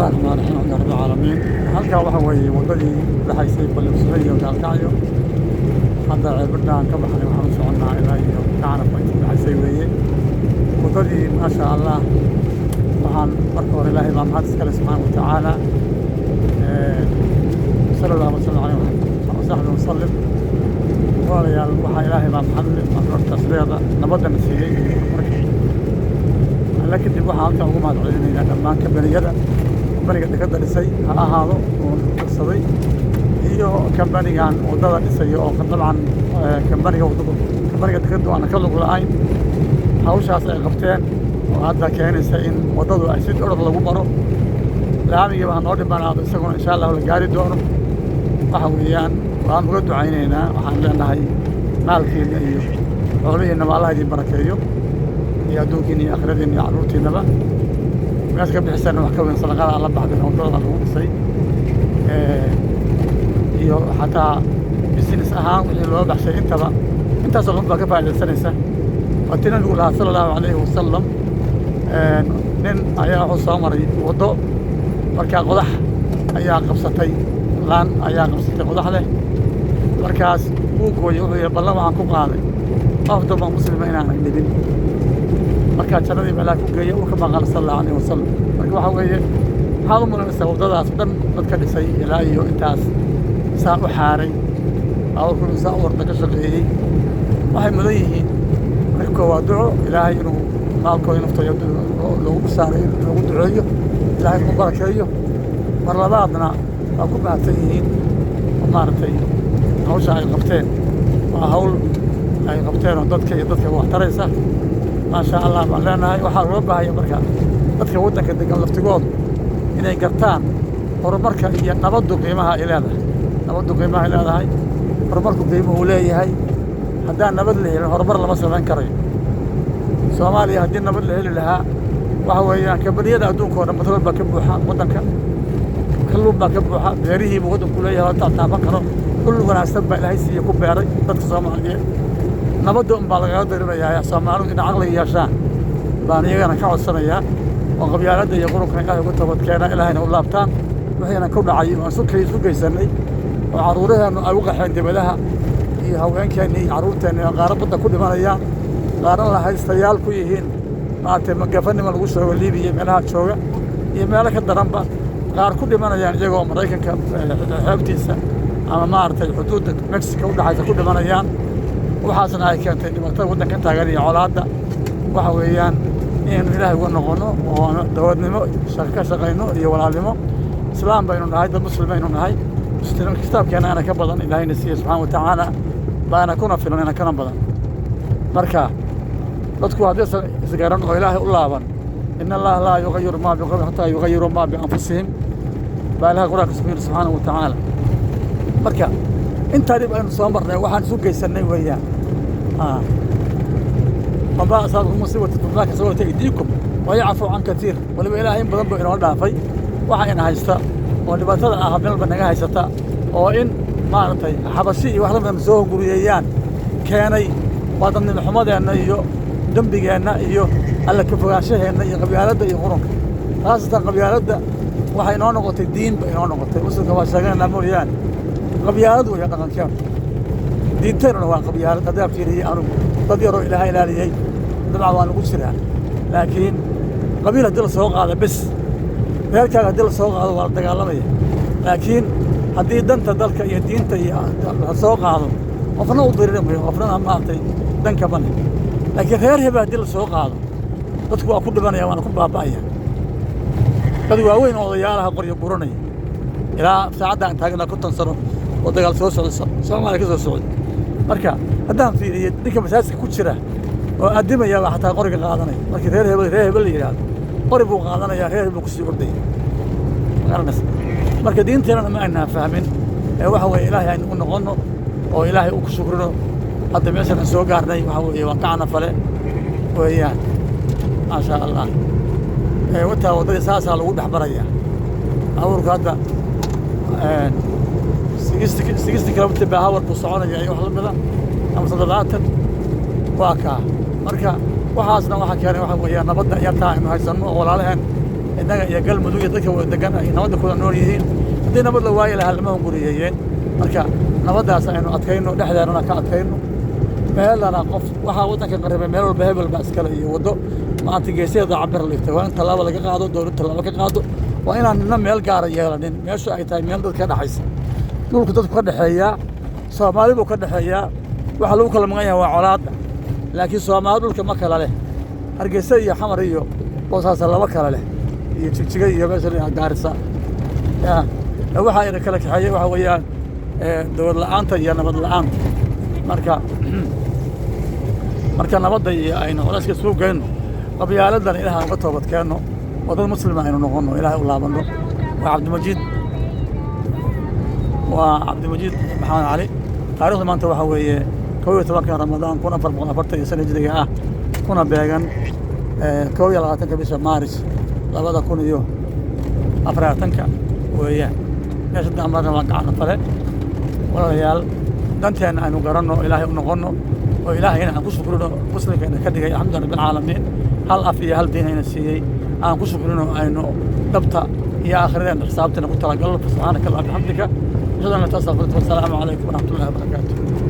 الله الرحمن الرحيم الحمد لله رب العالمين. halkaa waxa weeye wadadii dhaxaysay Ballansuuray iyo Gaalkacyo. hadda ceebadaan ka baxnay waxaan u soconaa ilaa iyo Kacanaf intii dhaxaysay weeye wadadii maasha Allah. waxaan marka hore ilaahay baa mahad iskale subxaanahu wa tacaala sallallahu alayhi wa sallam wasallim walaalayaal waxaa ilaahay baa mahad markaas leeda nabadana siiyey لكن waxaa halkan ugu mahad celinaynaa dhammaan kambaniyada dekada dhisay ha ahaado oo qabsaday iyo kambanigan wadada dhisay oo dabcan kambaniga dekada aan ka lug la'ayn hawshaas ay qabteen oo hadda keenaysa in wadadu ay si orod lagu maro laamiga baa noo dhimanaado isaguna insha Allah la gaari doono waxa weeyaan waan uga ducaynaynaa waxaan leenahay maalkiina iyo xoolihiina Allah idin barakeeyo يا دوكيني أخردني عروتي نبأ الناس قبل حسنا وحكوا صدقاء الله بعد الموضوع الله صي يو حتى بسنس أهم اللي وضع شيء أنت صلوا بقى بعد السنة وتنا نقول صلى الله عليه وسلم نن أيها عصامري وضوء مركا قضح أيها قبصتي لان أيها قبصتي قضح له مركاس بوكو يوهي بالله معكم قاضي أفضل ما مسلمين عن النبي marka jannadii baa ku geeyay oo kama qal sallallahu alayhi wasallam marka waxa weeye hal munaasab wadadaas dhan dadka dhisay ilaa iyo intaas saa u xaaray oo ku saa warda ka shaqeeyay waxay mudan yihiin marka waa duco ilaahay inuu maalkooda naftooda loogu saaray loogu duceeyo ilaahay ku barakeeyo mar labaadna waa ku baahsan yihiin maartay hawsha ay qabteen waa hawl ay qabteen oo dadka wax taraysa ما شاء الله لأن وحال ربها هي بركة dadka waddanka degan laftigoodu inay gartaan horumarka iyo nabaddu qiimaha ay leedahay horumarku qiimuhu leeyahay haddaan nabad la helin horumar lama samayn karayo Soomaaliya haddii nabad la heli lahaa waxa weeyaan kambaniyada adduunka oo dhan batrool baa ka buuxa waddanka kalluun baa ka buuxa beerihii buu waddanku leeyahay taaban karo kullu wanaagsan baa ilaahay siiye ku beeray dadka Soomaaliyeed nabadda baa laga dareemayaa Soomaalidu in aqli yeeshaan baan iyagana ka codsanayaa oo qabyaaladda iyo qurunka ilaahay ugu toobadkeena ilaahayna u laabtaan waxayna ku dhacay oo isu geysanay oo caruuraheenu ay u qaxeen dibadaha iyo haweenkeena iyo caruurteena qaarabada ku dhimanayaan qaaran la haystayaal ku yihiin maanta magafanima lagu soo Liibiya meelaha jooga iyo meelaha ka daranba qaar ku dhimanayaan iyagoo Mareykanka xabtiisa ama maartay xuduudda Mexico u dhaxaysa ku dhimanayaan waxaasna ay keentay dhibaatada waddanka taagan iyo colaadda waxa weeyaan in ilaahay uga noqono oo dawladnimo ka shaqeyno iyo walaalnimo islaam baynu nahay dad muslimiin nahay kitaabkeena ana ka badan ilaahayna siiyo subxaanahu wa tacaala baana kuna filan ana kana badan marka dadku haddii isgaaran oo ilaahay u laaban in allah laa yughayyiru ma biqawmin hatta yughayyiru ma bi anfusihim baa ilahay quraanka subxaanahu wa tacaala marka inta dib aynu soo marnay waxaan isu geysanay weeyaan ما أصابكم مصيبة فبما كسبت أيديكم ويعفو عن كثير ولما إلهي بدن بو إنoo dhaafay waxa in haysta oo dhibaatada ah meel banaga haysata oo in maartay xabashi iyo wax labadan soo guriyayaan keenay wadanimada xumadeena iyo dambigeena iyo alla ka fogaanshaheena iyo qabyaaladda iyo qurunka taastan qabyaaladda waxay inoo noqotay diin bay inoo noqotay usulka waa sheeganaa mooyaan qabyaaladdu way dhaqankeena diinteena waa qabyaalad hadaa fiiriyay anu dad yaro ilaahay ilaaliyay dabcan waa lagu jiraa laakiin qabiil haddii la soo qaado bes reerkaaga haddii la soo qaado waa la dagaalamaya laakiin haddii danta dalka iyo diinta iyo la soo qaado qofna u dirirmayo qofna maartay danka bane laakiin reer heba haddii la soo qaado dadku waa ku dhibanaya waana ku baaba'aya dad waaweyn oo odayaalaha qoryo buranaya ilaa saacaddan taagna ku tansano oo dagaal soo socda Soomaaliya ka soo socda marka haddaan fiiriyo ninka masaajidka ku jira oo aadimaya xataa qoriga qaadanay markii reer hebel la yiraahdo qori buu qaadanaya reer hebel ku sii orday marka diinteena ma ayna fahmin waxa weeye ilaahay aynu u noqono oo ilaahay u ku shukrino hadda meeshan soo gaarnay waxa weeye waa kacna fale weeyaan ma sha Allah wata wadada saasa lagu dhaxbaraya awrka hadda sigisti kilomitir baa hawarku soconaya iyo wax la mida ama 70 waa ka marka waxaasna waxa keenay waxa weeye nabadda yartaa inuu haysano walaalaheen إننا يقل مدوية ذكى ودقنا نود كنا نوريين هدينا بدل وايد لها ما نقوليين مركا نود إنه أتكينه نحن أنا كأتكينه مهل أنا قف وحاولنا كقريبا مهل البهب الباسكالية ودو ما تجيسي ضع عبر الاحتواء أنت لا ولا قاعدوا دور أنت لا ولا قاعدوا وأنا ننام مهل قارية لأن ماشوا أي تايم مهل كذا حيس نقول كنت تقدر حياة صومالي بكرة حياة وحلو كل مغيا وعلاد لكن صومالي كل مكان له هرجسية حمرية وصاص الله مكان له يتشجع بس اللي دارسة يا لو حاجة كلك حاجة وحويان دور الآن يا نبض الآن مركا نبض أينه ولا شيء سوق إنه قبيلة إلها بطوبة كأنه وضد مسلم أينه نغنوا إلها الله بندو وعبد المجيد محمد علي تاريخ ما أنت وحوي كوي تبقى رمضان كنا فرقنا فرت سنة جديدة كنا بيجان كوي على تنك بس مارس لا بد كون يو أفراد تنك ويا نشد أمرنا وقعنا فله ولا ريال دنتين أنو قرنوا إلهي ونغنوا وإلهي هنا أنقص كلنا مسلم كنا كده الحمد لله بالعالمين هل أفي هل دين هنا السيء أنقص كلنا أنو دبته يا آخرين حسابتنا قلت لك الله سبحانك اللهم وبحمدك أشهد أن لا إله إلا أنت أستغفرك والسلام عليكم ورحمة الله وبركاته.